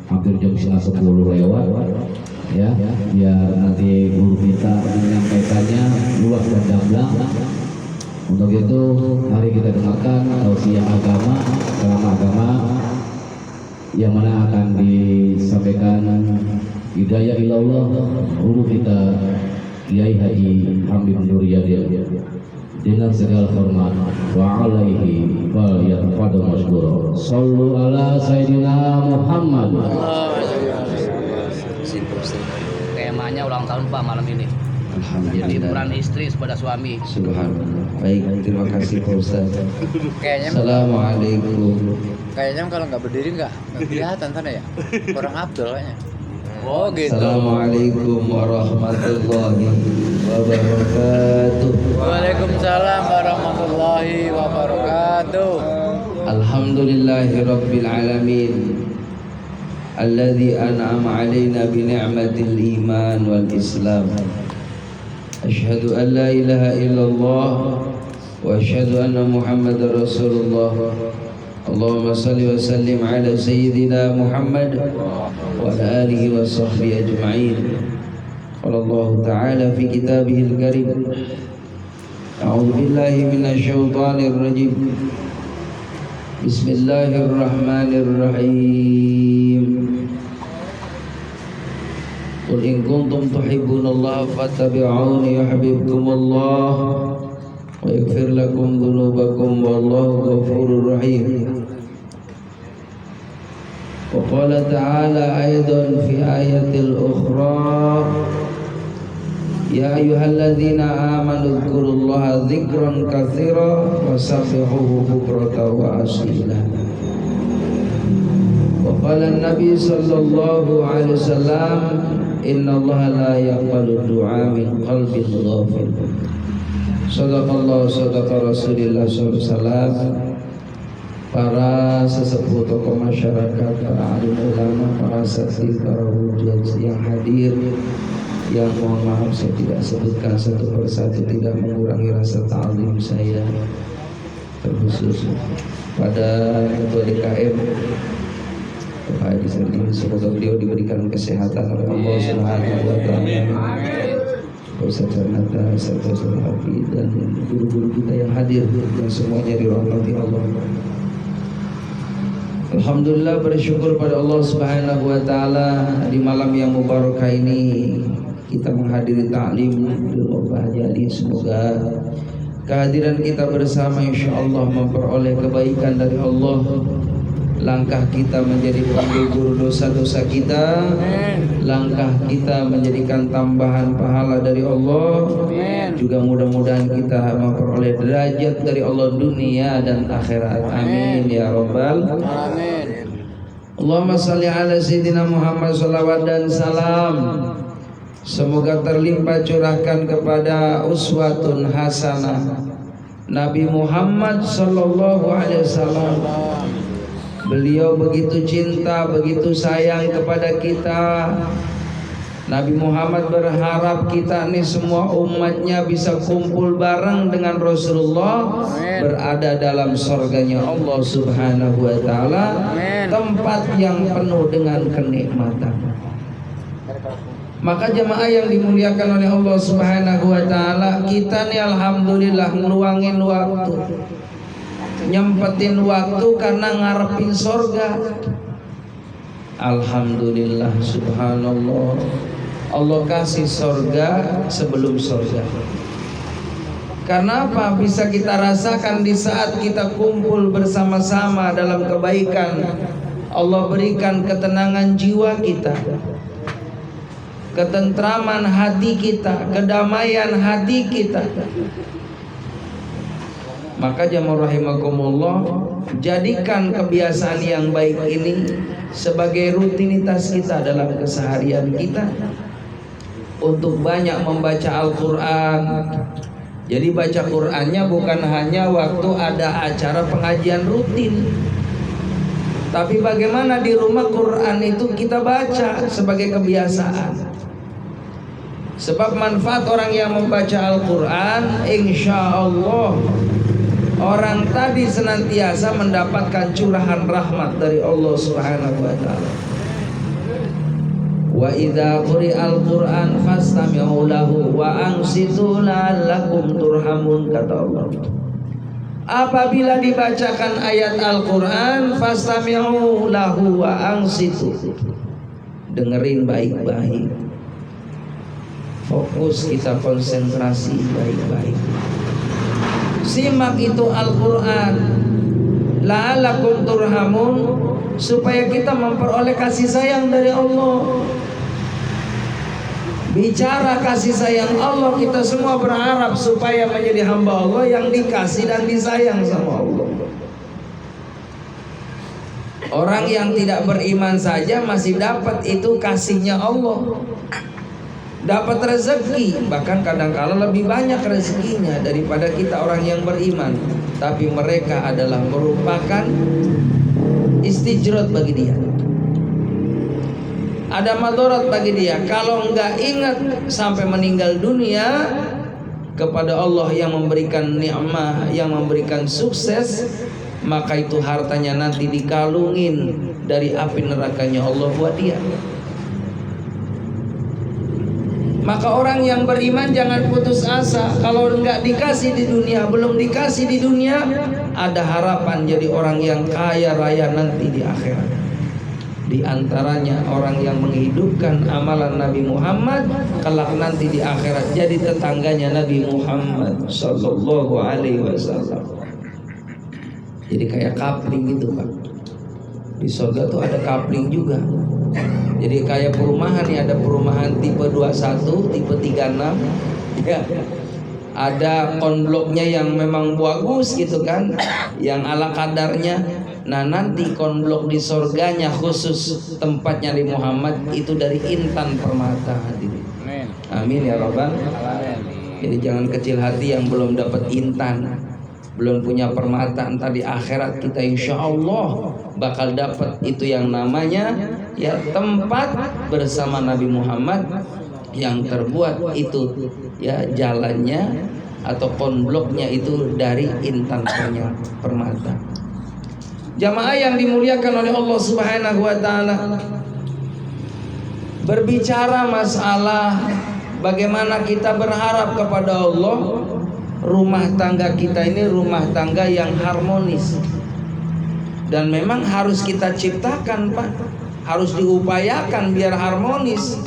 hampir jam 10 lewat ya, biar nanti guru kita menyampaikannya luas dan gamblang. Untuk itu mari kita dengarkan tausiah agama, agama yang mana akan disampaikan hidayah ilallah guru kita Kiai Haji Hamid Nuryadin dengan segala hormat wa alaihi wal yarfadu masykur. Sallu ala sayyidina Muhammad. Temanya ulang tahun Pak malam ini. Jadi peran istri kepada suami. Subhanallah. Baik, terima kasih Pak Ustaz. Assalamualaikum. Kayaknya kalau nggak berdiri nggak kelihatan sana ya. Orang Abdul kayaknya. Oh gitu. Assalamualaikum warahmatullahi wabarakatuh. Waalaikumsalam warahmatullahi wabarakatuh. Alhamdulillahirabbil alamin. Alladzi an'ama 'alaina bi ni'matil iman wal islam. Asyhadu an la ilaha illallah wa asyhadu anna Muhammadar Rasulullah. Allahumma salli wa sallim ala sayyidina Muhammad wa ala alihi wa sahbihi ajma'in. Qala Allah ta'ala fi kitabihil karim. A'udzu billahi minasy syaithanir rajim. Bismillahirrahmanirrahim. Qul in kuntum tuhibbunallaha fattabi'uni yuhibbukumullah wa yaghfir lakum dhunubakum wallahu ghafurur rahim. Wa qala ta'ala aidan fi ayatil ukhra ya ayyuhalladzina amanu dzkurullaha dzikran katsiran wa sabbihuhu bukratan wa asila. Wa qala an-nabi sallallahu alaihi wasallam innallaha la yaqbalu du'a min qalbin ghafil. Sadaqallahu sadaqa Rasulillah sallallahu alaihi wasallam. Para sesepuh tokoh masyarakat, para alim ulama, para saksi, para hujjah yang hadir, yang mohon maaf saya tidak sebutkan satu persatu, tidak mengurangi rasa ta'zim saya, terkhusus pada Ketua DKM Pak Haji Sardim, semoga beliau diberikan kesehatan oleh Allah Subhanahu wa taala. Ustaz Janata, Ustaz Hafiz dan guru-guru kita yang hadir, yang semuanya dirahmati Allah. Alhamdulillah, bersyukur pada Allah Subhanahu wa taala di malam yang mubarakah ini kita menghadiri ta'lim jadi semoga kehadiran kita bersama insyaallah memperoleh kebaikan dari Allah. Langkah kita menjadi penggugur dosa-dosa kita, langkah kita menjadikan tambahan pahala dari Allah. Juga mudah-mudahan kita memperoleh derajat dari Allah dunia dan akhirat. Amin ya rabbal alamin. Allahumma salli ala sayyidina Muhammad, salawat dan salam semoga terlimpah curahkan kepada uswatun hasanah Nabi Muhammad sallallahu alaihi wasallam. Beliau begitu cinta, begitu sayang kepada kita. Nabi Muhammad berharap kita ini semua umatnya bisa kumpul bareng dengan Rasulullah, berada dalam surganya Allah Subhanahu wa taala, tempat yang penuh dengan kenikmatan. Maka jemaah yang dimuliakan oleh Allah Subhanahu wa taala, kita nih alhamdulillah ngeluangin waktu, nyempetin waktu karena ngarepin surga. Alhamdulillah, subhanallah, Allah kasih surga sebelum surga. Karena apa? Bisa kita rasakan di saat kita kumpul bersama-sama dalam kebaikan. Allah berikan ketenangan jiwa kita, ketentraman hati kita, kedamaian hati kita. Maka jamaah rahimakumullah, jadikan kebiasaan yang baik ini sebagai rutinitas kita dalam keseharian kita, untuk banyak membaca Al-Quran. Jadi baca Qurannya bukan hanya waktu ada acara pengajian rutin, tapi bagaimana di rumah Quran itu kita baca sebagai kebiasaan. Sebab manfaat orang yang membaca Al-Quran, insya Allah orang tadi senantiasa mendapatkan curahan rahmat dari Allah Subhanahu wa taala. Wa idza quri'al Qur'an fastami'u lahu wa ansitu la'allakum turhamun, kata Allah. Apabila dibacakan ayat Al-Qur'an, fastami'u lahu wa ansitu, dengerin baik-baik, fokus kita, konsentrasi baik-baik, simak itu Al-Qur'an, la'allakum turhamun, supaya kita memperoleh kasih sayang dari Allah. Bicara kasih sayang Allah, kita semua berharap supaya menjadi hamba Allah yang dikasih dan disayang sama Allah. Orang yang tidak beriman saja masih dapat itu kasihnya Allah, dapat rezeki, bahkan kadang-kala lebih banyak rezekinya daripada kita orang yang beriman. Tapi mereka adalah merupakan istijrot bagi dia, ada madarat bagi dia. Kalau enggak ingat sampai meninggal dunia kepada Allah yang memberikan nikmat, yang memberikan sukses, maka itu hartanya nanti dikalungin dari api nerakanya Allah buat dia. Maka orang yang beriman jangan putus asa. Kalau enggak dikasih di dunia, belum dikasih di dunia, ada harapan jadi orang yang kaya raya nanti di akhirat. Di antaranya orang yang menghidupkan amalan Nabi Muhammad, kelak nanti di akhirat jadi tetangganya Nabi Muhammad sallallahu alaihi wasallam. Jadi kayak kapling gitu, Pak. Di surga tuh ada kapling juga. Jadi kayak perumahan nih, ada perumahan tipe 21, tipe 36 ya. Ada konbloknya yang memang bagus gitu kan, yang ala kadarnya. Nah nanti konblok di surganya khusus tempatnya Nabi Muhammad itu dari intan permata. Amin. Amin ya Rabbal alamin. Jadi jangan kecil hati yang belum dapat intan, belum punya permata. Entar di akhirat kita insya Allah bakal dapat itu yang namanya ya tempat bersama Nabi Muhammad yang terbuat itu ya jalannya atau konbloknya itu dari intan permata. Jamaah yang dimuliakan oleh Allah Subhanahu wa taala, berbicara masalah bagaimana kita berharap kepada Allah, rumah tangga kita ini rumah tangga yang harmonis. Dan memang harus kita ciptakan, Pak. Harus diupayakan biar harmonis.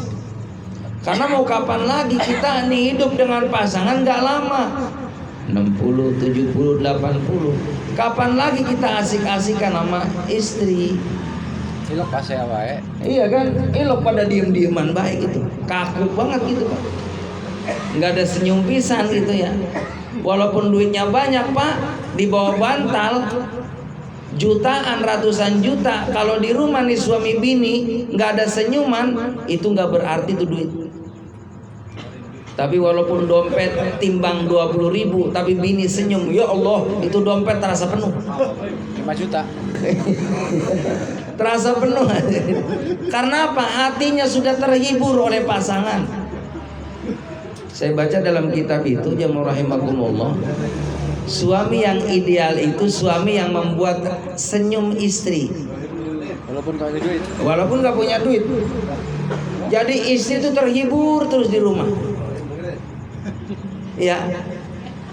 Karena mau kapan lagi kita nih hidup dengan pasangan gak lama, 60, 70, 80. Kapan lagi kita asik-asikan sama istri? Ilok pas ya wae. Iya kan? Ilok pada diem-dieman baik gitu. Kaku banget gitu, Pak. Nggak ada senyum pisan gitu ya. Walaupun duitnya banyak, Pak, di bawah bantal jutaan, ratusan juta, kalau di rumah nih suami bini nggak ada senyuman, itu nggak berarti itu duit. Tapi walaupun dompet timbang 20.000, tapi bini senyum, ya Allah, itu dompet terasa penuh. 5 juta. Terasa penuh. Karena apa? Hatinya sudah terhibur oleh pasangan. Saya baca dalam kitab itu, jamaah rahimakumullah, suami yang ideal itu suami yang membuat senyum istri. Walaupun gak punya duit. Walaupun gak punya duit. Jadi istri itu terhibur terus di rumah. Ya,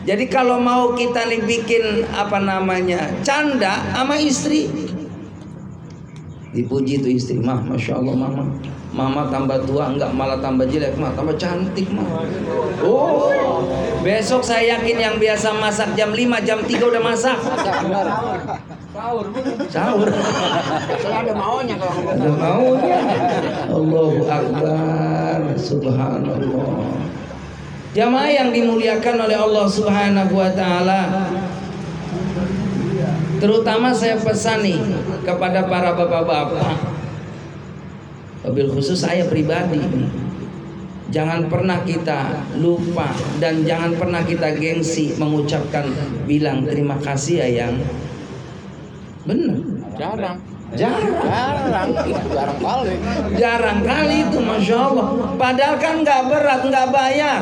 jadi kalau mau kita nih bikin apa namanya canda sama istri, dipuji tuh istri, mah, masya Allah mama tambah tua enggak malah tambah jelek, mah tambah cantik mah. Oh, besok saya yakin yang biasa masak jam 5 jam 3 udah masak. Sahur. Saya ada maunya kalau Ada maunya. Allahu Akbar, subhanallah. Jamaah yang dimuliakan oleh Allah Subhanahu wa taala, terutama saya pesan nih kepada para bapak-bapak, wabil khusus saya pribadi nih, jangan pernah kita lupa dan jangan pernah kita gengsi mengucapkan bilang terima kasih ya yang benar. Jarang kali itu, masya Allah. Padahal kan nggak berat, nggak bayar.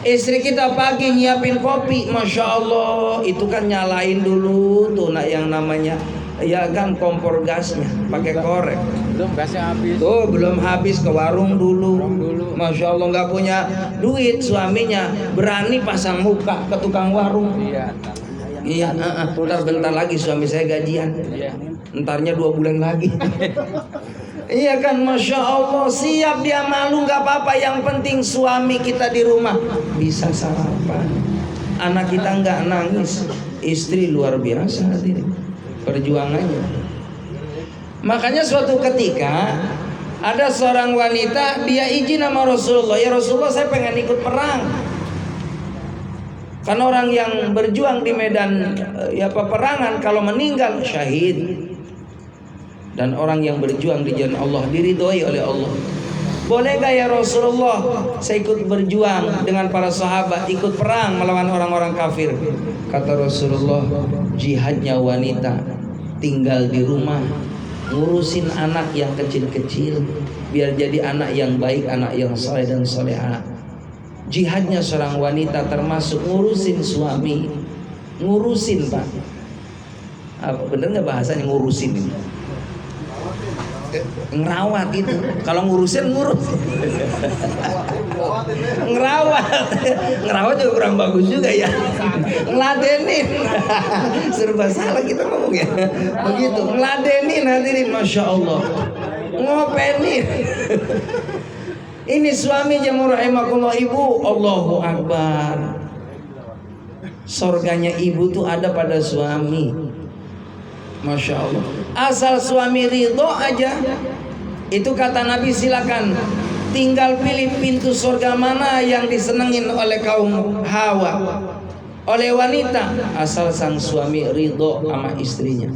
Istri kita pagi nyiapin kopi, masya Allah, itu kan nyalain dulu tuh nak yang namanya ya kan kompor gasnya pakai korek. Belum gasnya habis. Tuh belum habis, ke warung dulu. Masya Allah, nggak punya duit suaminya, berani pasang muka ke tukang warung. Iya. Iya, ntar bentar lagi suami saya gajian. Iya. Entarnya 2 bulan lagi. Iya kan, Masya Allah, siap dia malu nggak apa-apa. Yang penting suami kita di rumah bisa sarapan, anak kita nggak nangis. Istri luar biasa hadirin perjuangannya. Makanya suatu ketika ada seorang wanita, dia izin sama Rasulullah, ya Rasulullah saya pengen ikut perang. Karena orang yang berjuang di medan ya peperangan kalau meninggal syahid. Dan orang yang berjuang di jalan Allah diridhoi oleh Allah. Boleh gak ya Rasulullah saya ikut berjuang dengan para sahabat, ikut perang melawan orang-orang kafir? Kata Rasulullah, jihadnya wanita tinggal di rumah, ngurusin anak yang kecil-kecil biar jadi anak yang baik, anak yang saleh dan salehah. Jihadnya seorang wanita termasuk ngurusin suami. Ngurusin, Pak. Apa bener nggak bahasanya ngurusin ini? Ngerawat itu. Kalau ngurusin ngurus. Ngerawat. Ngerawat juga kurang bagus juga ya. Ngeladenin. Serba salah kita ngomong ya. Begitu. Ngeladenin hadirin, Masya Allah. Ngopenin. Ini suami jamaah rahimakumullah, ibu, Allahu Akbar. Surganya ibu tuh ada pada suami. Masya Allah. Asal suami ridho aja. Itu kata Nabi, silakan. Tinggal pilih pintu surga mana yang disenengin oleh kaum Hawa, oleh wanita, asal sang suami ridho sama istrinya.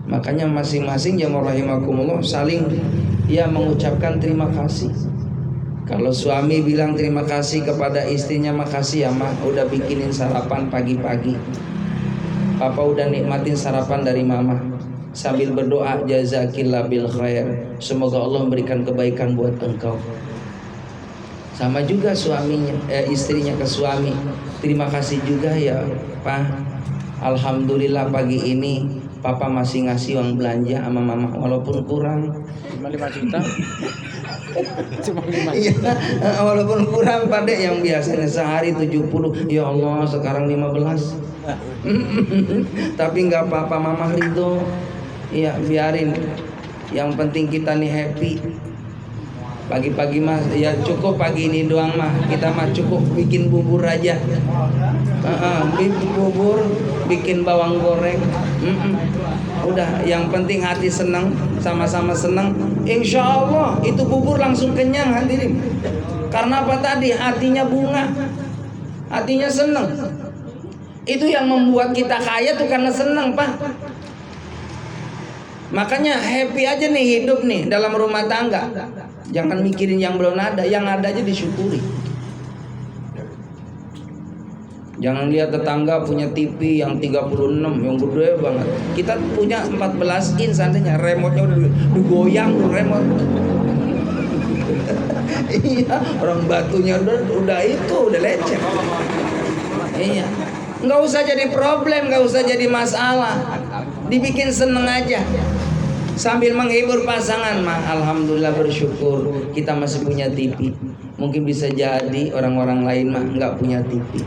Makanya masing-masing jamaah rahimakumullah saling dia mengucapkan terima kasih. Kalau suami bilang terima kasih kepada istrinya, makasih ya mak, udah bikinin sarapan pagi-pagi. Papa udah nikmatin sarapan dari mama. Sambil berdoa, jazakillah bil khair, semoga Allah memberikan kebaikan buat engkau. Sama juga suaminya, istrinya ke suami, terima kasih juga ya Pak. Alhamdulillah pagi ini Papa masih ngasih uang belanja sama mama walaupun kurang. Cuma 5 juta. Cuma 5 Iya, juta. walaupun kurang Pak Dek, yang biasanya sehari 70, ya Allah sekarang 15. Tapi nggak apa-apa, mama ridho. Iya, biarin. Yang penting kita nih happy. Pagi-pagi mah ya cukup pagi ini doang mah. Kita mah cukup bikin bubur aja. Bikin bubur, bikin bawang goreng. Udah, yang penting hati senang, sama-sama senang. Insya Allah itu bubur langsung kenyang hadirin. Karena apa tadi? Hatinya bunga, hatinya senang. Itu yang membuat kita kaya tuh karena senang Pak. Makanya happy aja nih hidup nih dalam rumah tangga. Jangan mikirin yang belum ada, yang ada aja disyukuri. Jangan lihat tetangga punya TV yang 36 yang gede banget. Kita punya 14 inch seandainya, remote-nya udah goyang tuh remote. Iya, orang batunya udah itu udah lecet. Iya. Nggak usah jadi problem, nggak usah jadi masalah. Dibikin seneng aja. Sambil menghibur pasangan mah, alhamdulillah bersyukur kita masih punya TV. Mungkin bisa jadi orang-orang lain mah nggak punya TV.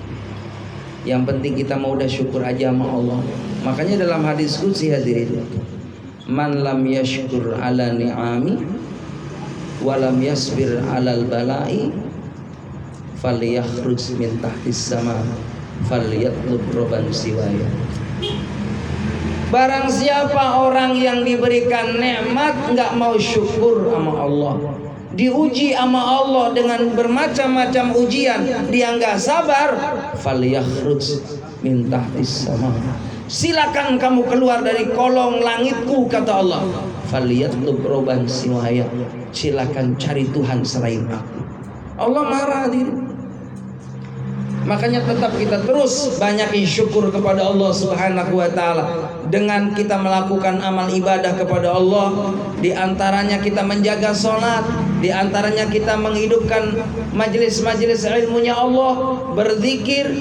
Yang penting kita mau udah syukur aja sama Allah. Makanya dalam hadis qudsi hadirin, man lam yashkur ala ni'ami wa lam yasbir alal bala'i falyakhruj min tahtis sama falyatlub roban siwaya. Barang siapa orang yang diberikan nikmat nggak mau syukur sama Allah, diuji sama Allah dengan bermacam-macam ujian, dia nggak sabar, falyakhruj min tahtis sama, silakan kamu keluar dari kolong langitku kata Allah, falyatlub roban siwaya, silakan cari Tuhan selain aku. Allah marah diri. Makanya tetap kita terus banyakin syukur kepada Allah Subhanahu wa taala dengan kita melakukan amal ibadah kepada Allah. Di antaranya kita menjaga salat, di antaranya kita menghidupkan majelis-majelis ilmunya Allah, berzikir,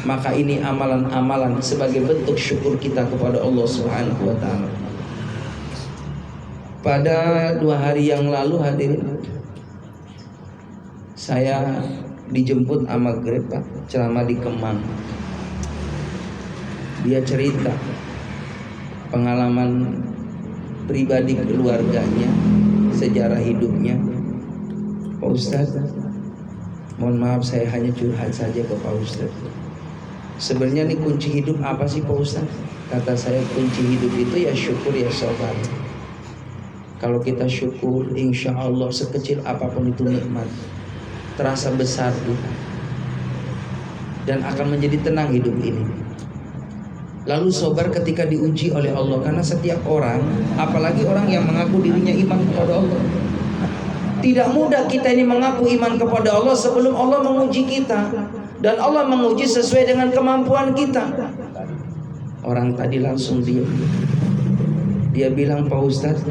maka ini amalan-amalan sebagai bentuk syukur kita kepada Allah Subhanahu wa taala. Pada 2 hari yang lalu hadirin, saya dijemput sama Grab Pak, ceramah di Kemang. Dia cerita pengalaman pribadi keluarganya, sejarah hidupnya. Pak Ustadz, mohon maaf saya hanya curhat saja ke Pak Ustadz. Sebenarnya nih kunci hidup apa sih Pak Ustadz? Kata saya, kunci hidup itu ya syukur ya sabar. Kalau kita syukur, insya Allah sekecil apapun itu nikmat terasa besar kita, dan akan menjadi tenang hidup ini. Lalu sabar ketika diuji oleh Allah, karena setiap orang, apalagi orang yang mengaku dirinya iman kepada Allah, tidak mudah kita ini mengaku iman kepada Allah sebelum Allah menguji kita, dan Allah menguji sesuai dengan kemampuan kita. Orang tadi langsung diam. Dia bilang, Pak Ustadz,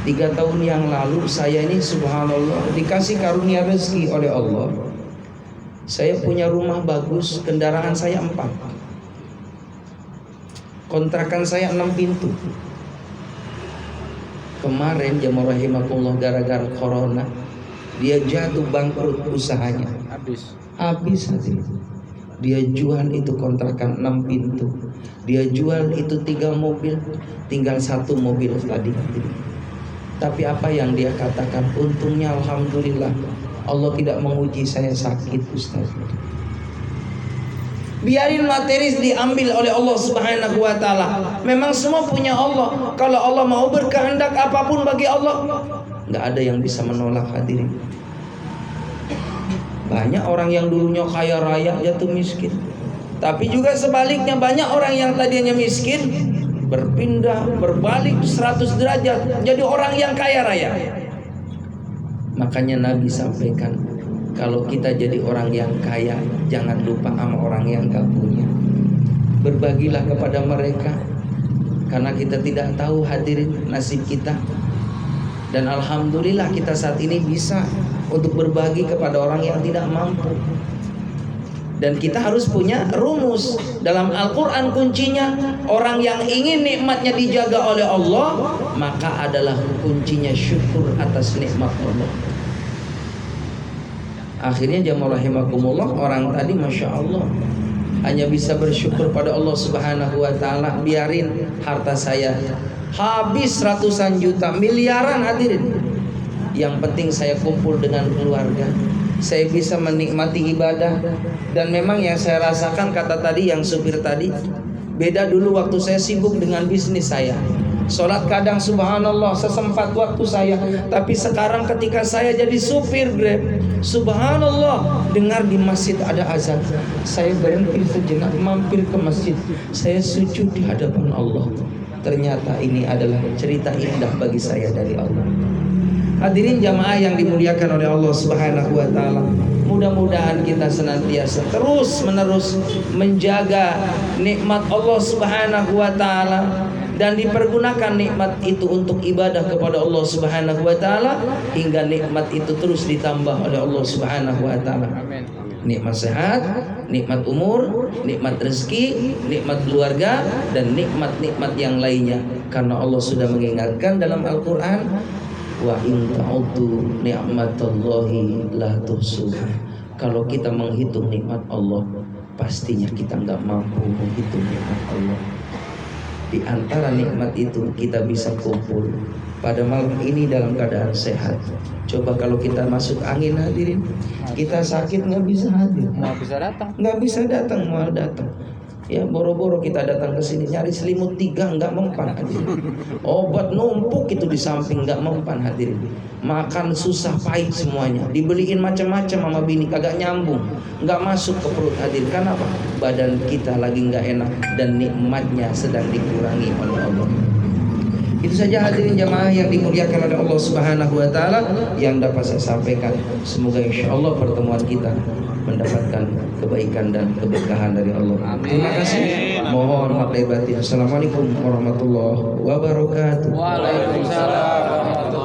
3 tahun yang lalu saya ini subhanallah dikasih karunia rezeki oleh Allah. Saya punya rumah bagus, kendaraan saya 4, kontrakan saya 6 pintu. Kemarin jamaah rahimakumullah gara-gara corona dia jatuh bangkrut usahanya. Habis hati. Dia jual itu kontrakan 6 pintu. Dia jual itu 3 mobil, tinggal 1 mobil tadi. Tapi apa yang dia katakan, untungnya alhamdulillah Allah tidak menguji saya sakit Ustaz. Biarin materi diambil oleh Allah Subhanahu wa taala. Memang semua punya Allah. Kalau Allah mau berkehendak apapun bagi Allah, nggak ada yang bisa menolak hadirin. Banyak orang yang dulunya kaya raya jatuh miskin. Tapi juga sebaliknya, banyak orang yang tadinya miskin berpindah, berbalik 100 derajat jadi orang yang kaya raya. Makanya Nabi sampaikan, kalau kita jadi orang yang kaya, jangan lupa sama orang yang gak punya. Berbagilah kepada mereka, karena kita tidak tahu hadirin nasib kita. Dan alhamdulillah kita saat ini bisa untuk berbagi kepada orang yang tidak mampu. Dan kita harus punya rumus. Dalam Al-Quran kuncinya, orang yang ingin nikmatnya dijaga oleh Allah, maka adalah kuncinya syukur atas nikmat Allah. Akhirnya jamaah rahimakumullah, orang tadi Masya Allah hanya bisa bersyukur pada Allah Subhanahu wa ta'ala. Biarin harta saya habis ratusan juta, miliaran hadirin, yang penting saya kumpul dengan keluarga, saya bisa menikmati ibadah. Dan memang yang saya rasakan, kata tadi yang supir tadi, beda dulu waktu saya sibuk dengan bisnis saya, sholat kadang subhanallah sesempat waktu saya. Tapi sekarang ketika saya jadi supir Grab, subhanallah, dengar di masjid ada azan, saya berhenti sejenak, mampir ke masjid, saya sujud di hadapan Allah. Ternyata ini adalah cerita indah bagi saya dari Allah. Hadirin jamaah yang dimuliakan oleh Allah Subhanahu wa taala, mudah-mudahan kita senantiasa terus menerus menjaga nikmat Allah Subhanahu wa taala dan dipergunakan nikmat itu untuk ibadah kepada Allah Subhanahu wa taala hingga nikmat itu terus ditambah oleh Allah Subhanahu wa taala. Nikmat sehat, nikmat umur, nikmat rezeki, nikmat keluarga, dan nikmat-nikmat yang lainnya. Karena Allah sudah mengingatkan dalam Al-Quran, wa in ta'uddu ni'matallahi la tuhsuha. Kalau kita menghitung nikmat Allah, pastinya kita nggak mampu menghitung nikmat Allah. Di antara nikmat itu kita bisa kumpul pada malam ini dalam keadaan sehat. Coba kalau kita masuk angin hadirin, kita sakit nggak bisa hadir, Nggak bisa datang. nggak bisa datang, mau datang. Ya boro-boro kita datang ke sini nyari selimut 3 nggak mempan hadirin. Obat numpuk itu di samping nggak mempan hadirin. Makan susah pahit semuanya. Dibeliin macam-macam sama bini kagak nyambung, nggak masuk ke perut hadirin. Karena apa? Badan kita lagi nggak enak dan nikmatnya sedang dikurangi oleh Allah. Itu saja hadirin jamaah yang dimuliakan oleh Allah Subhanahu wa taala yang dapat saya sampaikan. Semoga insyaallah pertemuan kita mendapatkan kebaikan dan keberkahan dari Allah. Terima kasih. Mohon maaf lahir batin. Assalamualaikum warahmatullahi wabarakatuh. Waalaikumsalam warahmatullahi